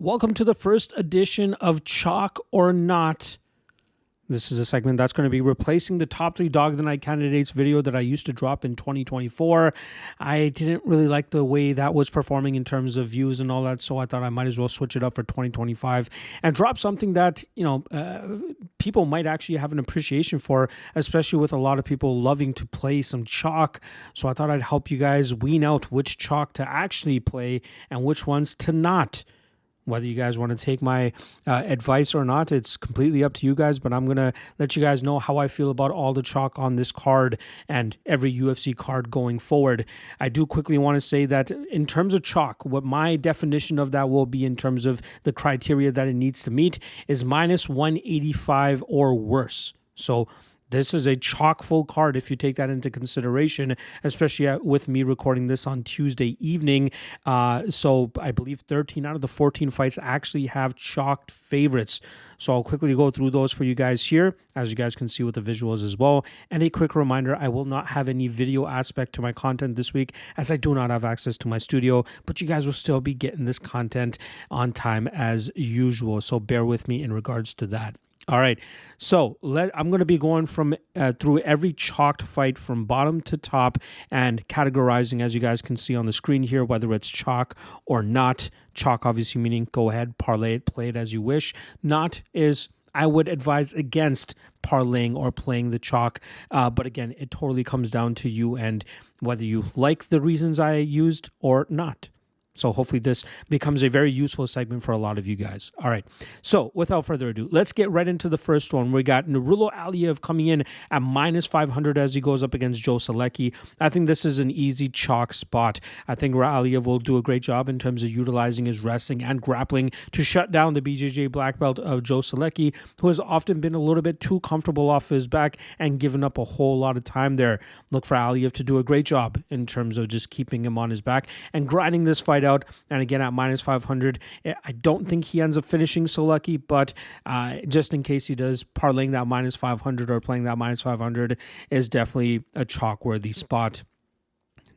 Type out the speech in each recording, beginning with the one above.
Welcome to the first edition of Chalk or Not. This is a segment that's going to be replacing the top 3 Dog of the Night candidates video that I used to drop in 2024. I didn't really like the way that was performing in terms of views and all that, so I thought I might as well switch it up for 2025 and drop something that, people might actually have an appreciation for, especially with a lot of people loving to play some chalk. So I thought I'd help you guys wean out which chalk to actually play and which ones to not. Whether you guys want to take my advice or not, it's completely up to you guys, but I'm going to let you guys know how I feel about all the chalk on this card and every UFC card going forward. I do quickly want to say that in terms of chalk, what my definition of that will be in terms of the criteria that it needs to meet is minus 185 or worse. So this is a chock full card if you take that into consideration, especially with me recording this on Tuesday evening. So I believe 13 out of the 14 fights actually have chalked favorites. So I'll quickly go through those for you guys here, as you guys can see with the visuals as well. And a quick reminder, I will not have any video aspect to my content this week as I do not have access to my studio, but you guys will still be getting this content on time as usual. So bear with me in regards to that. All right, so I'm going to be going from through every chalked fight from bottom to top and categorizing, as you guys can see on the screen here, whether it's chalk or not. Chalk obviously meaning go ahead, parlay it, play it as you wish. Not is I would advise against parlaying or playing the chalk, but again, it totally comes down to you and whether you like the reasons I used or not. So hopefully this becomes a very useful segment for a lot of you guys. All right. So without further ado, let's get right into the first one. We got Nurullo Aliyev coming in at minus 500 as he goes up against Joe Solecki. I think this is an easy chalk spot. I think Aliyev will do a great job in terms of utilizing his wrestling and grappling to shut down the BJJ black belt of Joe Solecki, who has often been a little bit too comfortable off his back and given up a whole lot of time there. Look for Aliyev to do a great job in terms of just keeping him on his back and grinding this fight out. And again, at minus 500, I don't think he ends up finishing Solecki, but just in case he does, parlaying that minus 500 or playing that minus 500 is definitely a chalk-worthy spot.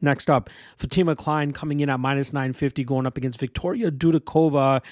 Next up, Fatima Klein coming in at minus 950, going up against Victoria Dudakova.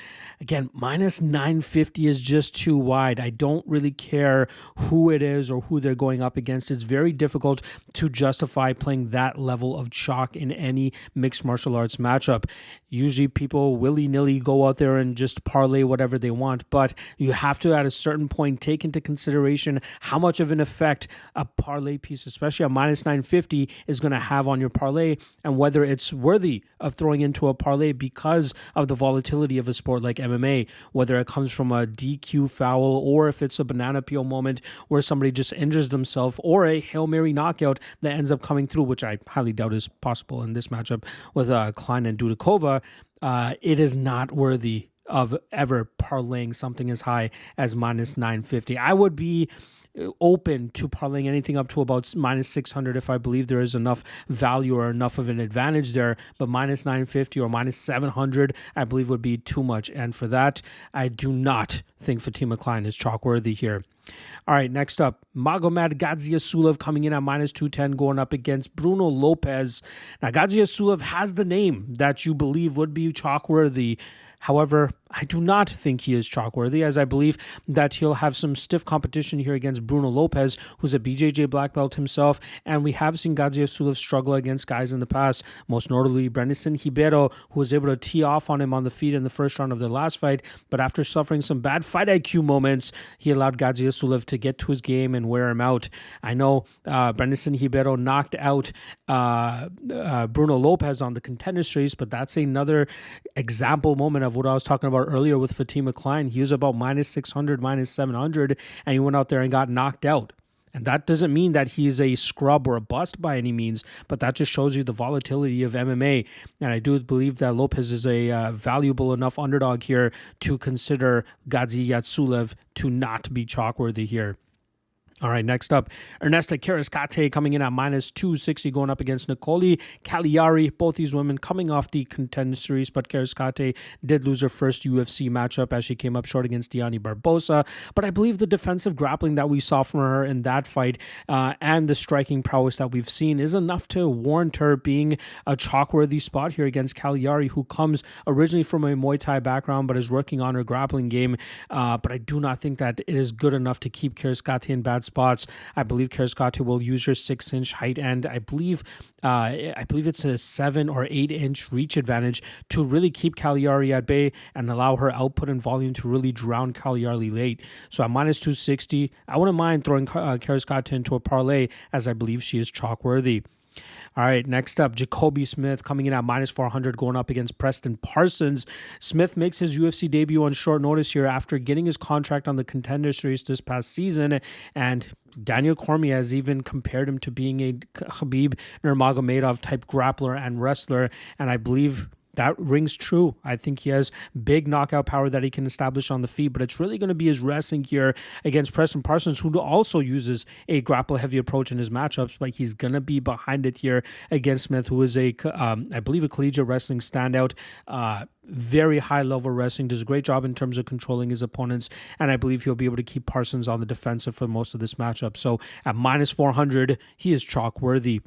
Again, minus 950 is just too wide. I don't really care who it is or who they're going up against. It's very difficult to justify playing that level of chalk in any mixed martial arts matchup. Usually people willy-nilly go out there and just parlay whatever they want, but you have to at a certain point take into consideration how much of an effect a parlay piece, especially a minus 950, is going to have on your parlay and whether it's worthy of throwing into a parlay because of the volatility of a sport like MMA, whether it comes from a DQ foul or if it's a banana peel moment where somebody just injures themselves or a Hail Mary knockout that ends up coming through, which I highly doubt is possible in this matchup with Klein and Dudakova. It is not worthy of ever parlaying something as high as minus 950. I would be open to parlaying anything up to about minus 600 if I believe there is enough value or enough of an advantage there, but minus 950 or minus 700 I believe would be too much, and for that I do not think Fatima Klein is chalk worthy here. All right, next up, Magomed Gaziasulov coming in at minus 210 going up against Bruno Lopez. Now Gaziasulov has the name that you believe would be chalk worthy. However, I do not think he is chalk-worthy, as I believe that he'll have some stiff competition here against Bruno Lopez, who's a BJJ black belt himself, and we have seen Gaziasulov struggle against guys in the past, most notably Brandison Ribeiro, who was able to tee off on him on the feet in the first round of their last fight, but after suffering some bad fight IQ moments, he allowed Gaziasulov to get to his game and wear him out. I know Brandison Ribeiro knocked out Bruno Lopez on the Contender series, but that's another example moment of what I was talking about earlier with Fatima Klein. He was about minus 600, minus 700, and he went out there and got knocked out. And that doesn't mean that he's a scrub or a bust by any means, but that just shows you the volatility of MMA. And I do believe that Lopez is a valuable enough underdog here to consider Gaziasulov to not be chalk worthy here. All right, next up, Ernesta Karascate coming in at minus 260, going up against Nicole Cagliari. Both these women coming off the Contender series, but Karascate did lose her first UFC matchup as she came up short against Diani Barbosa. But I believe the defensive grappling that we saw from her in that fight and the striking prowess that we've seen is enough to warrant her being a chalk-worthy spot here against Cagliari, who comes originally from a Muay Thai background but is working on her grappling game. But I do not think that it is good enough to keep Karascate in bad spots. I believe Karascate will use her 6-inch height, and I believe it's a 7 or 8-inch reach advantage to really keep Cagliari at bay and allow her output and volume to really drown Cagliari late. So at minus 260, I wouldn't mind throwing Karascate into a parlay, as I believe she is chalk worthy. All right, next up, Jacoby Smith coming in at minus 400, going up against Preston Parsons. Smith makes his UFC debut on short notice here after getting his contract on the Contender series this past season, and Daniel Cormier has even compared him to being a Khabib Nurmagomedov type grappler and wrestler, and I believe that rings true. I think he has big knockout power that he can establish on the feet, but it's really going to be his wrestling here against Preston Parsons, who also uses a grapple-heavy approach in his matchups, but he's going to be behind it here against Smith, who is I believe, a collegiate wrestling standout. Very high-level wrestling, does a great job in terms of controlling his opponents, and I believe he'll be able to keep Parsons on the defensive for most of this matchup. So at minus 400, he is chalk-worthy.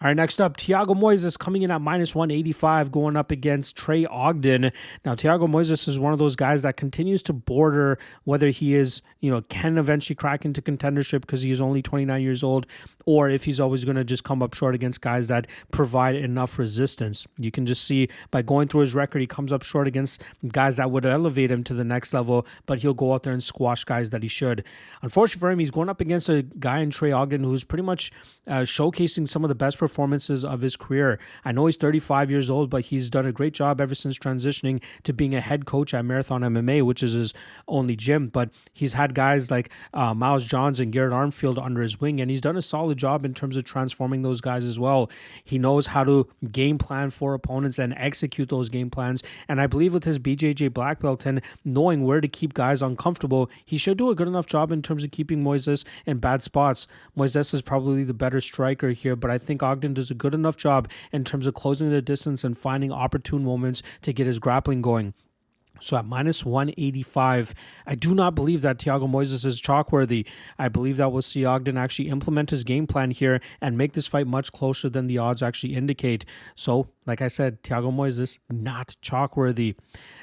All right, next up, Thiago Moises coming in at minus 185, going up against Trey Ogden. Now, Thiago Moises is one of those guys that continues to border whether he is, can eventually crack into contendership because he is only 29 years old, or if he's always going to just come up short against guys that provide enough resistance. You can just see by going through his record, he comes up short against guys that would elevate him to the next level, but he'll go out there and squash guys that he should. Unfortunately for him, he's going up against a guy in Trey Ogden who's pretty much showcasing some of the best performances of his career. I know he's 35 years old, but he's done a great job ever since transitioning to being a head coach at Marathon MMA, which is his only gym. But he's had guys like Miles Johns and Garrett Armfield under his wing, and he's done a solid job in terms of transforming those guys as well. He knows how to game plan for opponents and execute those game plans. And I believe with his BJJ black belt and knowing where to keep guys uncomfortable, he should do a good enough job in terms of keeping Moises in bad spots. Moises is probably the better striker here, but I think Ogden does a good enough job in terms of closing the distance and finding opportune moments to get his grappling going. So at minus 185, I do not believe that Thiago Moises is chalk-worthy. I believe that we'll see Ogden actually implement his game plan here and make this fight much closer than the odds actually indicate. So, like I said, Thiago Moises, not chalk-worthy.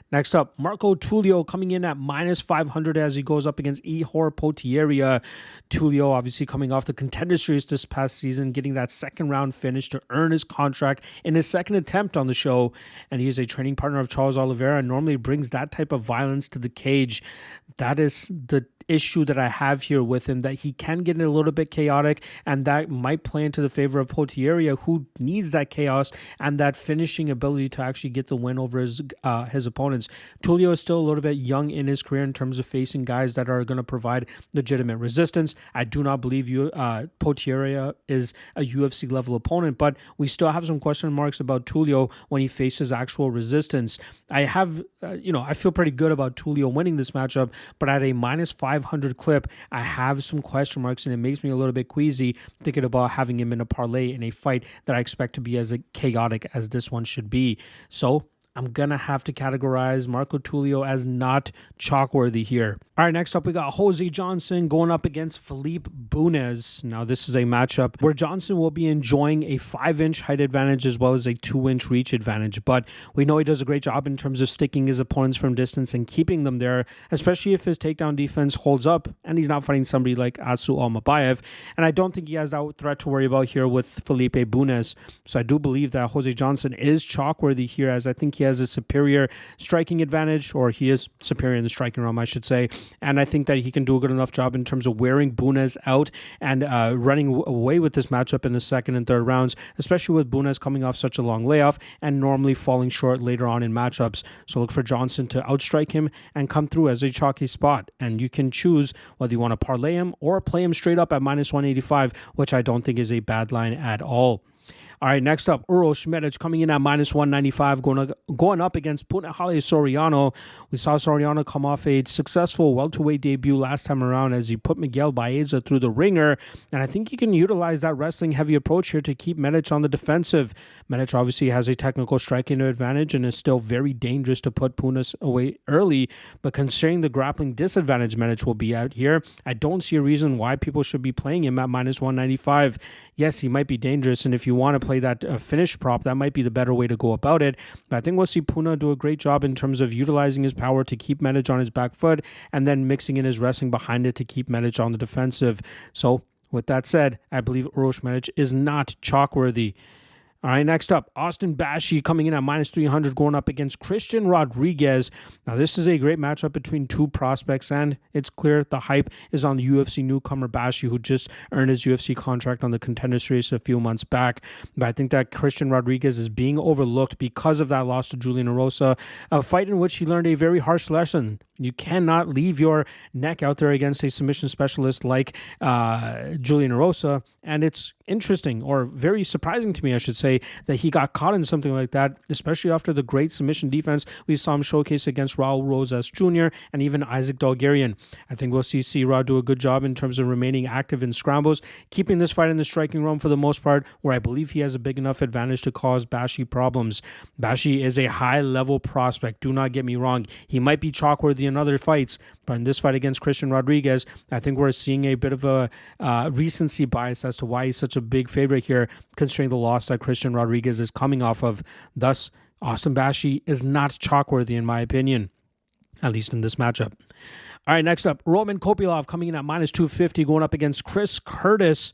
Next up, Marco Tulio coming in at minus 500 as he goes up against Ihor Potieria. Tulio obviously coming off the Contender series this past season, getting that second round finish to earn his contract in his second attempt on the show. And he is a training partner of Charles Oliveira and normally brings that type of violence to the cage. That is the issue that I have here with him, that he can get a little bit chaotic, and that might play into the favor of Potieria, who needs that chaos and that finishing ability to actually get the win over his opponents. Tulio is still a little bit young in his career in terms of facing guys that are going to provide legitimate resistance. I do not believe Potieria is a UFC level opponent, but we still have some question marks about Tulio when he faces actual resistance. I feel pretty good about Tulio winning this matchup, but at a minus 500 clip, I have some question marks, and it makes me a little bit queasy thinking about having him in a parlay in a fight that I expect to be as chaotic as this one should be. So I'm going to have to categorize Marco Tulio as not chalk-worthy here. All right, next up, we got Jose Johnson going up against Felipe Bunez. Now, this is a matchup where Johnson will be enjoying a 5-inch height advantage as well as a 2-inch reach advantage. But we know he does a great job in terms of sticking his opponents from distance and keeping them there, especially if his takedown defense holds up and he's not fighting somebody like Asu Almabayev. And I don't think he has that threat to worry about here with Felipe Bunez. So I do believe that Jose Johnson is chalk-worthy here, as I think he has a superior striking advantage, or he is superior in the striking realm, I should say. And I think that he can do a good enough job in terms of wearing Bunez out and running away with this matchup in the second and third rounds, especially with Bunez coming off such a long layoff and normally falling short later on in matchups. So look for Johnson to outstrike him and come through as a chalky spot. And you can choose whether you want to parlay him or play him straight up at minus 185, which I don't think is a bad line at all. All right, next up, Uros Medic coming in at minus 195, going up against Punahale Soriano. We saw Soriano come off a successful welterweight debut last time around as he put Miguel Baeza through the ringer, and I think he can utilize that wrestling-heavy approach here to keep Medic on the defensive. Medic obviously has a technical striking advantage and is still very dangerous to put Punas away early, but considering the grappling disadvantage Medic will be out here, I don't see a reason why people should be playing him at minus 195. Yes, he might be dangerous, and if you want to play that finish prop, that might be the better way to go about it. But I think we'll see Puna do a great job in terms of utilizing his power to keep Medic on his back foot and then mixing in his wrestling behind it to keep Medic on the defensive. So with that said, I believe Uros Medic is not chalk-worthy. All right, next up, Austin Bashi coming in at minus 300 going up against Christian Rodriguez. Now, this is a great matchup between two prospects, and it's clear the hype is on the UFC newcomer Bashi, who just earned his UFC contract on the Contender Series a few months back. But I think that Christian Rodriguez is being overlooked because of that loss to Julian Erosa, a fight in which he learned a very harsh lesson. You cannot leave your neck out there against a submission specialist like Julian Erosa, and it's interesting, or very surprising to me, I should say, that he got caught in something like that, especially after the great submission defense we saw him showcase against Raul Rosas Jr. and even Isaac Dalgarian. I think we'll see C-Rod do a good job in terms of remaining active in scrambles, keeping this fight in the striking realm for the most part, where I believe he has a big enough advantage to cause Bashi problems. Bashi is a high-level prospect, do not get me wrong. He might be chalk-worthy in other fights, but in this fight against Christian Rodriguez, I think we're seeing a bit of a recency bias as to why he's such a big favorite here, considering the loss that Christian Rodriguez is coming off of. Thus, Austin Bashi is not chalk-worthy in my opinion, at least in this matchup. All right, next up, Roman Kopylov coming in at minus 250 going up against Chris Curtis.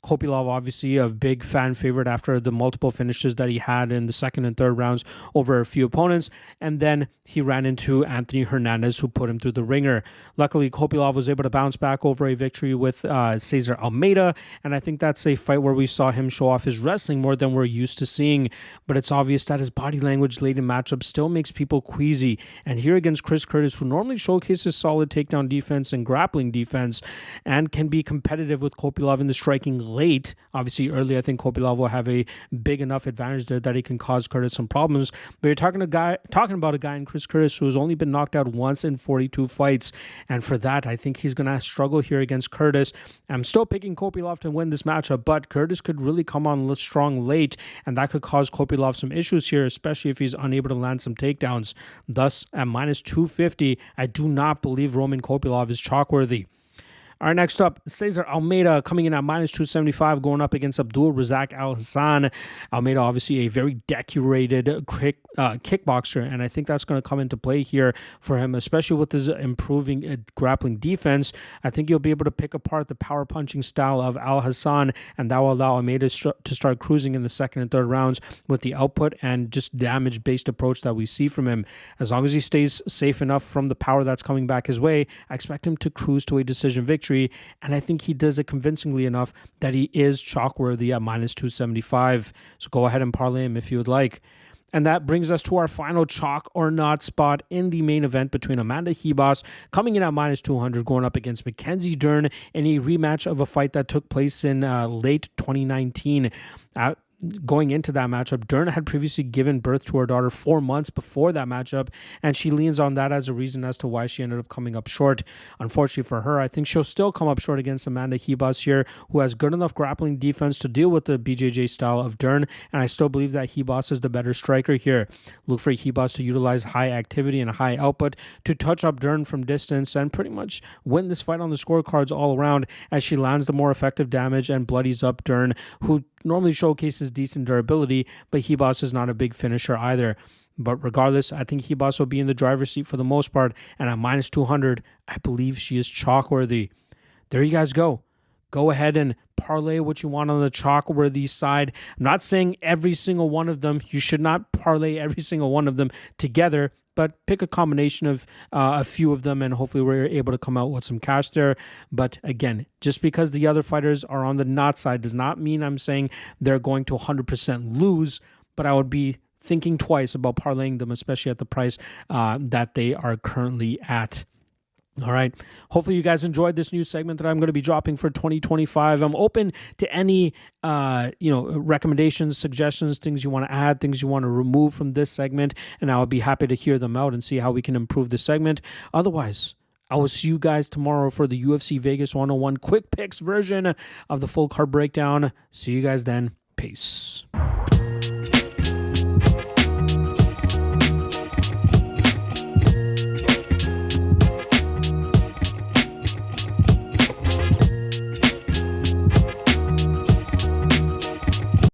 Kopylov, obviously a big fan favorite after the multiple finishes that he had in the second and third rounds over a few opponents, and then he ran into Anthony Hernandez, who put him through the ringer. Luckily, Kopylov was able to bounce back over a victory with Cesar Almeida, and I think that's a fight where we saw him show off his wrestling more than we're used to seeing, but it's obvious that his body language late in matchups still makes people queasy, and here against Chris Curtis, who normally showcases solid takedown defense and grappling defense, and can be competitive with Kopylov in the striking late. Obviously, early, I think Kopylov will have a big enough advantage there that he can cause Curtis some problems. But you're talking about a guy in Chris Curtis who has only been knocked out once in 42 fights. And for that, I think he's going to struggle here against Curtis. I'm still picking Kopylov to win this matchup, but Curtis could really come on strong late, and that could cause Kopylov some issues here, especially if he's unable to land some takedowns. Thus, at minus 250, I do not believe Roman Kopylov is chalk-worthy. All right, next up, Cesar Almeida coming in at minus 275 going up against Abdul Razak Al Hassan. Almeida, obviously a very decorated kickboxer, and I think that's going to come into play here for him, especially with his improving grappling defense. I think you'll be able to pick apart the power punching style of Al Hassan, and that will allow Almeida to start cruising in the second and third rounds with the output and just damage-based approach that we see from him. As long as he stays safe enough from the power that's coming back his way, I expect him to cruise to a decision victory. And I think he does it convincingly enough that he is chalk-worthy at minus 275. So go ahead and parlay him if you would like. And that brings us to our final chalk or not spot in the main event between Amanda Ribas coming in at minus 200 going up against Mackenzie Dern in a rematch of a fight that took place in late 2019. Going into that matchup, Dern had previously given birth to her daughter 4 months before that matchup, and she leans on that as a reason as to why she ended up coming up short. Unfortunately for her, I think she'll still come up short against Amanda Ribas here, who has good enough grappling defense to deal with the BJJ style of Dern, and I still believe that Ribas is the better striker here. Look for Ribas to utilize high activity and high output to touch up Dern from distance and pretty much win this fight on the scorecards all around as she lands the more effective damage and bloodies up Dern, who normally showcases decent durability, but Ribas is not a big finisher either. But regardless, I think Ribas will be in the driver's seat for the most part, and at minus 200, I believe she is chalk-worthy. There you guys go. Go ahead and parlay what you want on the chalk-worthy side. I'm not saying every single one of them. You should not parlay every single one of them together, but pick a combination of a few of them, and hopefully we're able to come out with some cash there. But again, just because the other fighters are on the not side does not mean I'm saying they're going to 100% lose, but I would be thinking twice about parlaying them, especially at the price that they are currently at. All right. Hopefully you guys enjoyed this new segment that I'm going to be dropping for 2025. I'm open to any, recommendations, suggestions, things you want to add, things you want to remove from this segment, and I would be happy to hear them out and see how we can improve this segment. Otherwise, I will see you guys tomorrow for the UFC Vegas 101 quick picks version of the full card breakdown. See you guys then. Peace.